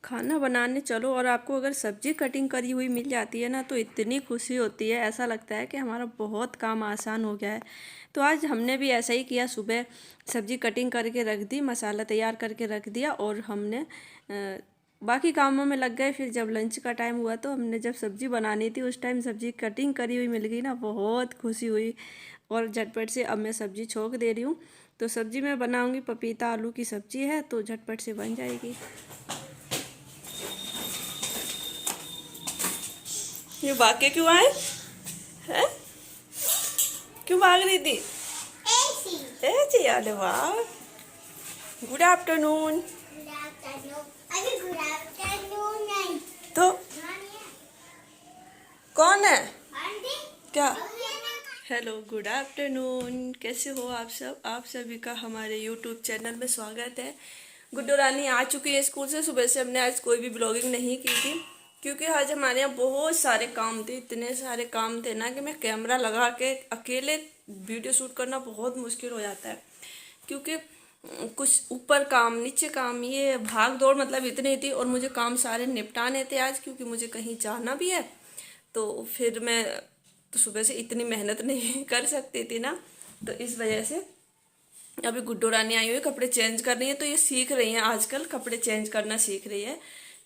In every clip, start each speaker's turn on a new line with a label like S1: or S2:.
S1: खाना बनाने चलो और आपको अगर सब्जी कटिंग करी हुई मिल जाती है ना तो इतनी खुशी होती है, ऐसा लगता है कि हमारा बहुत काम आसान हो गया है। तो आज हमने भी ऐसा ही किया, सुबह सब्जी कटिंग करके रख दी, मसाला तैयार करके रख दिया और हमने बाकी कामों में लग गए। फिर जब लंच का टाइम हुआ तो हमने जब सब्जी बनानी थी उस टाइम सब्जी कटिंग करी हुई मिल गई ना, बहुत खुशी हुई। और झटपट से अब मैं सब्जी छोंक दे रही हूँ। तो सब्जी मैं बनाऊँगी, पपीता आलू की सब्जी है तो झटपट से बन जाएगी। ये भाग के क्यों आए हैं? क्यों भाग रही थी? ऐसी अरे वाह, गुड आफ्टरनून। तो कौन है? क्या? Hello, good afternoon. कैसे हो आप सब? आप सभी का हमारे यूट्यूब चैनल में स्वागत है। गुड्डू रानी आ चुकी है स्कूल से। सुबह से हमने आज कोई भी ब्लॉगिंग नहीं की थी क्योंकि आज हमारे यहाँ बहुत सारे काम थे, इतने सारे काम थे ना कि मैं कैमरा लगा के अकेले वीडियो शूट करना बहुत मुश्किल हो जाता है। क्योंकि कुछ ऊपर काम नीचे काम, ये भाग दौड़ मतलब इतनी थी और मुझे काम सारे निपटाने थे आज, क्योंकि मुझे कहीं जाना भी है। तो फिर मैं तो सुबह से इतनी मेहनत नहीं कर सकती थी ना, तो इस वजह से अभी गुड्डू रानी आई हुई, कपड़े चेंज कर रही है। तो ये सीख रही है, आजकल कपड़े चेंज करना सीख रही है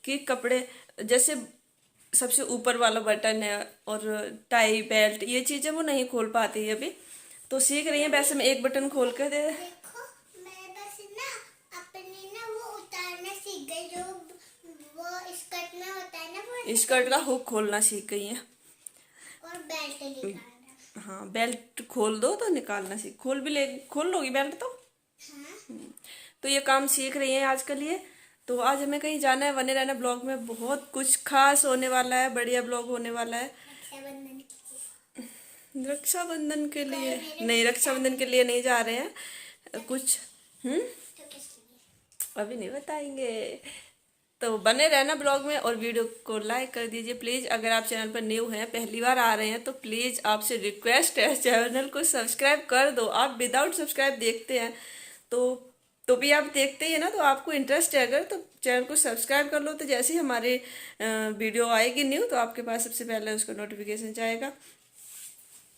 S1: कि कपड़े जैसे सबसे ऊपर वाला बटन है और टाई बेल्ट, ये चीज़ें वो नहीं खोल पाती है अभी, तो सीख रही है। वैसे मैं एक बटन खोल के दे,
S2: देखो मैं बस ना अपनी ना वो उतारना सीख गई, जो वो स्कर्ट में होता है ना, वो
S1: स्कर्ट का हुक खोलना सीख गई है।
S2: और बेल्ट निकालना।
S1: हाँ, बेल्ट खोल दो तो निकालना सीख, खोल लोगी बेल्ट तो।
S2: हाँ?
S1: तो ये काम सीख रही है आजकल ये। तो आज हमें कहीं जाना है, बने रहना ब्लॉग में, बहुत कुछ खास होने वाला है, बढ़िया ब्लॉग होने वाला है। रक्षाबंधन के लिए नहीं, रक्षाबंधन के लिए नहीं जा रहे हैं कुछ।
S2: तो किस लिए?
S1: अभी नहीं बताएंगे। तो बने रहना ब्लॉग में और वीडियो को लाइक कर दीजिए प्लीज़। अगर आप चैनल पर न्यू हैं, पहली बार आ रहे हैं, तो प्लीज़ आपसे रिक्वेस्ट है चैनल को सब्सक्राइब कर दो। आप विदाउट सब्सक्राइब देखते हैं तो भी आप देखते ही है ना, तो आपको इंटरेस्ट है अगर, तो चैनल को सब्सक्राइब कर लो। तो जैसे ही हमारे वीडियो आएगी न्यू तो आपके पास सबसे पहले उसका नोटिफिकेशन जाएगा।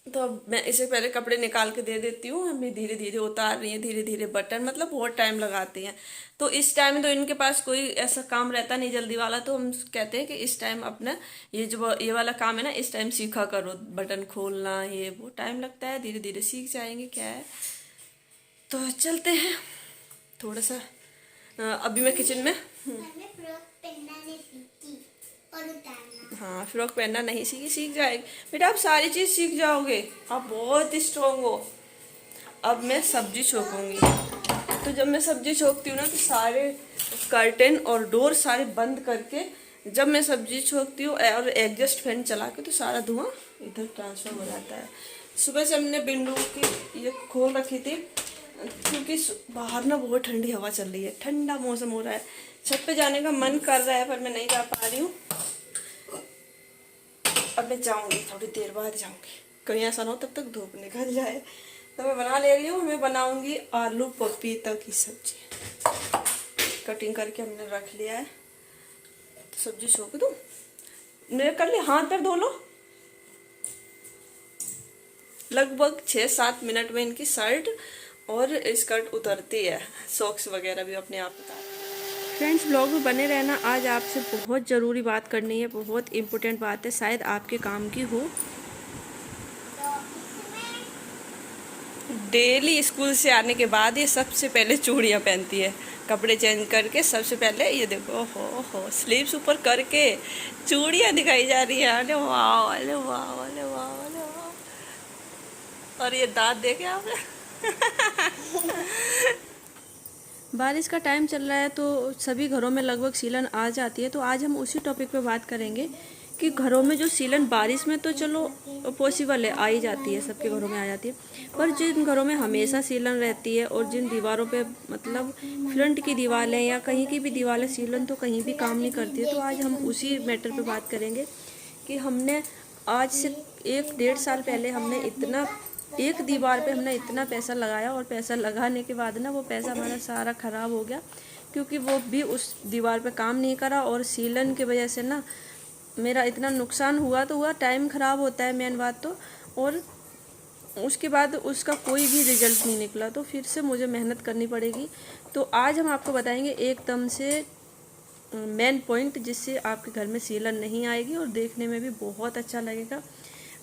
S1: तो अब मैं इसे पहले कपड़े निकाल के दे देती हूँ। हमें धीरे धीरे उतार रही है, धीरे धीरे बटन, मतलब बहुत टाइम लगाती हैं। तो इस टाइम तो इनके पास कोई ऐसा काम रहता नहीं जल्दी वाला, तो हम कहते हैं कि इस टाइम अपना ये वाला काम है ना, इस टाइम सीखा करो, बटन खोलना ये वो टाइम लगता है, धीरे धीरे सीख जाएंगे, क्या है। तो चलते हैं थोड़ा सा। अभी मैं किचन में
S2: मैंने फ्रॉक पहनना नहीं सीखी और उतारना।
S1: हाँ, फ्रॉक पहनना नहीं सीखी, सीख जाएगी बेटा, आप सारी चीज़ सीख जाओगे, आप बहुत स्ट्रांग हो। अब मैं सब्जी छोकूंगी। तो जब मैं सब्जी छोकती हूँ ना तो सारे कर्टेन और डोर सारे बंद करके जब मैं सब्जी छोकती हूँ और एग्जॉस्ट फैन चला के, तो सारा धुआं इधर ट्रांसफर हो जाता है। सुबह से हमने विंडो की ये खोल रखी थी क्योंकि बाहर ना बहुत ठंडी हवा चल रही है, ठंडा मौसम हो रहा है। छत पे जाने का मन कर रहा है पर मैं नहीं जा पा रही हूँ। अब मैं जाऊँगी, थोड़ी देर बाद जाऊँगी, कहीं ऐसा ना हो तब तक धूप निकल जाए। तो मैं बना ले रही हूँ, मैं बनाऊँगी आलू पपीता की सब्जी। कटिंग करके हमने रख लिया है, तो सब्जी छोक दूँ, मेरे कर लिया, हाथ पैर धो लो। लगभग 6-7 मिनट में इनकी शर्ट और स्कर्ट उतरती है, सॉक्स वगैरह भी अपने आप उतार। फ्रेंड्स, ब्लॉग में बने रहना। आज आपसे बहुत ज़रूरी बात करनी है, बहुत इम्पोर्टेंट बात है, शायद आपके काम की हो। डेली स्कूल से आने के बाद ये सबसे पहले चूड़ियाँ पहनती है, कपड़े चेंज करके सबसे पहले ये देखो, हो स्लीव्स ऊपर करके चूड़ियाँ दिखाई जा रही है। अरे वाह, अरे वाह, अरे वाह, अरे वाह। और ये दांत देखे आपने? बारिश का टाइम चल रहा है तो सभी घरों में लगभग सीलन आ जाती है। तो आज हम उसी टॉपिक पे बात करेंगे कि घरों में जो सीलन बारिश में तो चलो पॉसिबल है, आ ही जाती है, सबके घरों में आ जाती है, पर जिन घरों में हमेशा सीलन रहती है और जिन दीवारों पे मतलब फ्रंट की दीवारें या कहीं की भी दीवारें सीलन तो कहीं भी काम नहीं करती है। तो आज हम उसी मैटर पे बात करेंगे कि हमने आज से 1-1.5 साल पहले हमने इतना एक दीवार पे हमने इतना पैसा लगाया और पैसा लगाने के बाद ना वो पैसा हमारा सारा ख़राब हो गया क्योंकि वो भी उस दीवार पे काम नहीं करा, और सीलन की वजह से ना मेरा इतना नुकसान हुआ तो हुआ, टाइम ख़राब होता है मेन बात तो, और उसके बाद उसका कोई भी रिजल्ट नहीं निकला, तो फिर से मुझे मेहनत करनी पड़ेगी। तो आज हम आपको बताएंगे एकदम से मेन पॉइंट, जिससे आपके घर में सीलन नहीं आएगी और देखने में भी बहुत अच्छा लगेगा।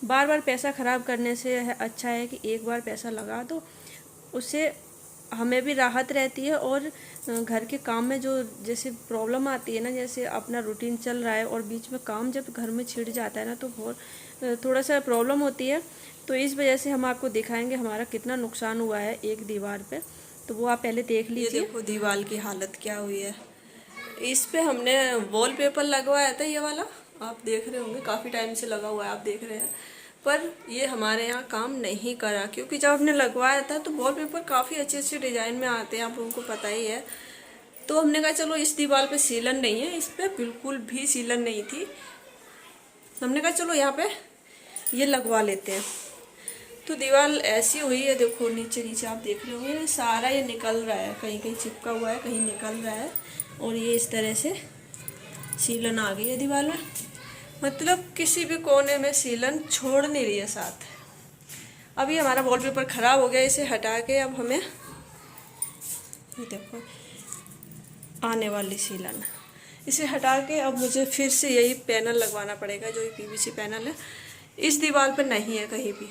S1: बार बार पैसा ख़राब करने से अच्छा है कि एक बार पैसा लगा दो, उससे हमें भी राहत रहती है, और घर के काम में जो जैसे प्रॉब्लम आती है ना, जैसे अपना रूटीन चल रहा है और बीच में काम जब घर में छिड़ जाता है ना, तो बहुत थोड़ा सा प्रॉब्लम होती है। तो इस वजह से हम आपको दिखाएंगे हमारा कितना नुकसान हुआ है एक दीवार पे, तो वो आप पहले देख लीजिए। ये देखो दीवार की हालत क्या हुई है। इस पे हमने वॉलपेपर लगवाया था, ये वाला आप देख रहे होंगे, काफ़ी टाइम से लगा हुआ है, आप देख रहे हैं, पर ये हमारे यहाँ काम नहीं करा, क्योंकि जब हमने लगवाया था तो वॉलपेपर काफ़ी अच्छे अच्छे डिज़ाइन में आते हैं, आप लोगों को पता ही है। तो हमने कहा चलो इस दीवार पे सीलन नहीं है, इस पे बिल्कुल भी सीलन नहीं थी, हमने कहा चलो यहाँ पे ये लगवा लेते हैं। तो दीवार ऐसी हुई है, देखो नीचे नीचे आप देख रहे होंगे, सारा ये निकल रहा है, कहीं कहीं चिपका हुआ है, कहीं निकल रहा है, और ये इस तरह से सीलन आ गई है दीवार में, मतलब किसी भी कोने में सीलन छोड़ नहीं रही है साथ। अभी हमारा वॉलपेपर ख़राब हो गया, इसे हटा के अब हमें ये देखो आने वाली सीलन, इसे हटा के अब मुझे फिर से यही पैनल लगवाना पड़ेगा, जो ये पीवीसी पैनल है। इस दीवार पर नहीं है कहीं भी,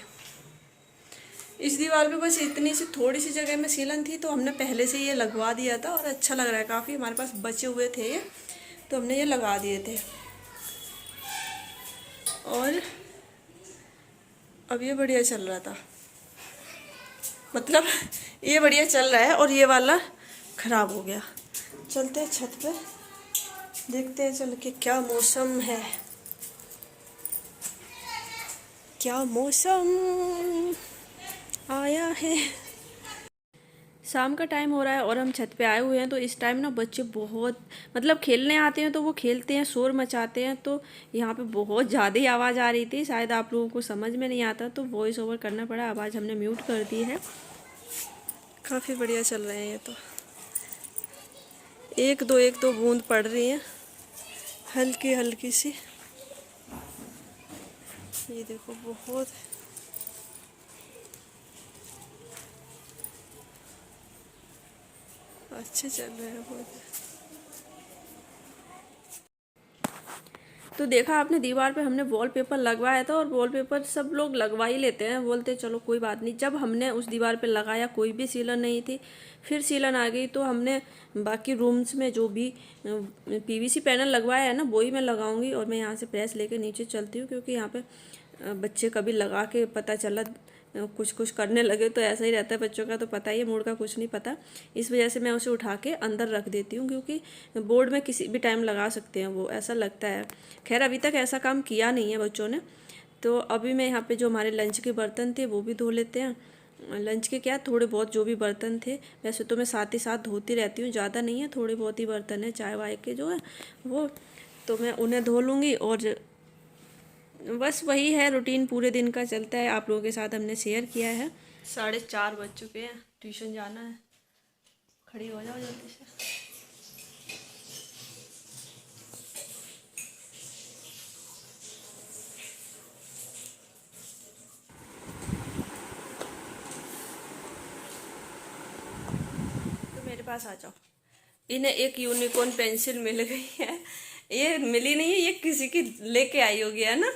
S1: इस दीवार पे बस इतनी सी थोड़ी सी जगह में सीलन थी, तो हमने पहले से ये लगवा दिया था, और अच्छा लग रहा है काफ़ी, हमारे पास बचे हुए थे ये, तो हमने ये लगा दिए थे। और अब ये बढ़िया चल रहा था, मतलब ये बढ़िया चल रहा है, और ये वाला ख़राब हो गया। चलते हैं छत पे, देखते हैं चल के क्या मौसम है, क्या मौसम आया है। शाम का टाइम हो रहा है और हम छत पे आए हुए हैं, तो इस टाइम ना बच्चे बहुत मतलब खेलने आते हैं, तो वो खेलते हैं, शोर मचाते हैं, तो यहाँ पे बहुत ज़्यादा ही आवाज़ आ रही थी, शायद आप लोगों को समझ में नहीं आता, तो वॉइस ओवर करना पड़ा, आवाज़ हमने म्यूट कर दी है। काफ़ी बढ़िया चल रहे हैं ये, तो एक दो बूंद पड़ रही हैं हल्की हल्की सी, ये देखो बहुत अच्छे चल रहे हैं बहुत। तो देखा आपने, दीवार पे हमने वॉलपेपर लगवाया था, और वॉलपेपर सब लोग लगवा ही लेते हैं, बोलते चलो कोई बात नहीं। जब हमने उस दीवार पे लगाया कोई भी सीलन नहीं थी, फिर सीलन आ गई, तो हमने बाकी रूम्स में जो भी पीवीसी पैनल लगवाया है ना, वही मैं लगाऊंगी, और मैं यहाँ से प्रेस लेके नीचे चलती हूँ, क्योंकि यहाँ पे बच्चे कभी लगा के पता चला कुछ कुछ करने लगे, तो ऐसा ही रहता है बच्चों का, तो पता ही है, मूड का कुछ नहीं पता। इस वजह से मैं उसे उठा के अंदर रख देती हूँ, क्योंकि बोर्ड में किसी भी टाइम लगा सकते हैं वो, ऐसा लगता है। खैर अभी तक ऐसा काम किया नहीं है बच्चों ने। तो अभी मैं यहाँ पे जो हमारे लंच के बर्तन थे वो भी धो लेते हैं। लंच के क्या, थोड़े बहुत जो भी बर्तन थे, वैसे तो मैं साथ ही साथ धोती रहती हूँ, ज़्यादा नहीं है, थोड़े बहुत ही बर्तन है चाय वाय के जो है वो, तो मैं उन्हें धो लूँगी। और बस वही है, रूटीन पूरे दिन का चलता है, आप लोगों के साथ हमने शेयर किया है। 4:30 बज चुके हैं, ट्यूशन जाना है, खड़ी हो जाओ जल्दी से। तो मेरे पास आ जाओ। इन्हें एक यूनिकॉर्न पेंसिल मिल गई है, ये मिली नहीं है, ये किसी की लेके आई होगी, है ना?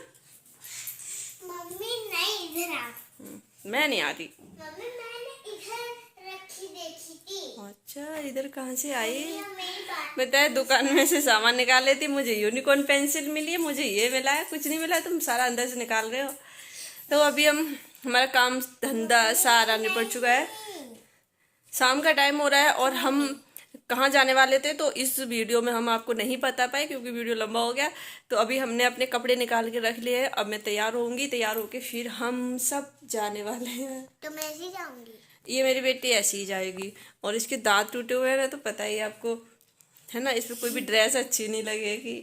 S2: मम्मी नहीं, इधर आ।
S1: मैं नहीं आ रही।
S2: मम्मी मैंने इधर रखी देखी थी।
S1: अच्छा, इधर कहाँ से आई?
S2: मेरी बात
S1: बताए, दुकान में से सामान निकाल लेती, मुझे यूनिकॉर्न पेंसिल मिली है, मुझे ये मिला है, कुछ नहीं मिला, तुम सारा अंदर से निकाल रहे हो। तो अभी हमारा काम धंधा सारा निपट चुका है, शाम का टाइम हो रहा है, और हम कहाँ जाने वाले थे तो इस वीडियो में हम आपको नहीं बता पाए, क्योंकि वीडियो लंबा हो गया। तो अभी हमने अपने कपड़े निकाल के रख लिए हैं, अब मैं तैयार होंगी, तैयार होके फिर हम सब जाने वाले हैं।
S2: तो मैं ऐसे जाऊंगी।
S1: ये मेरी बेटी ऐसी ही जाएगी, और इसके दांत टूटे हुए हैं ना, तो पता ही है आपको, है ना, इस पर कोई भी ड्रेस अच्छी नहीं लगेगी।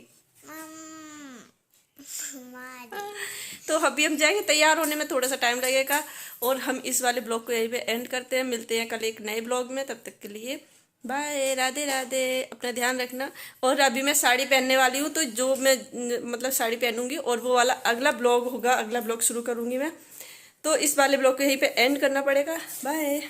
S1: तो अभी हम जाएंगे, तैयार होने में थोड़ा सा टाइम लगेगा, और हम इस वाले ब्लॉग को यहीं पे एंड करते हैं। मिलते हैं कल एक नए ब्लॉग में, तब तक के लिए बाय, राधे राधे, अपना ध्यान रखना। और अभी मैं साड़ी पहनने वाली हूँ, तो जो मैं मतलब साड़ी पहनूंगी और वो वाला अगला ब्लॉग होगा, अगला ब्लॉग शुरू करूंगी मैं। तो इस वाले ब्लॉग को यहीं पे एंड करना पड़ेगा। बाय।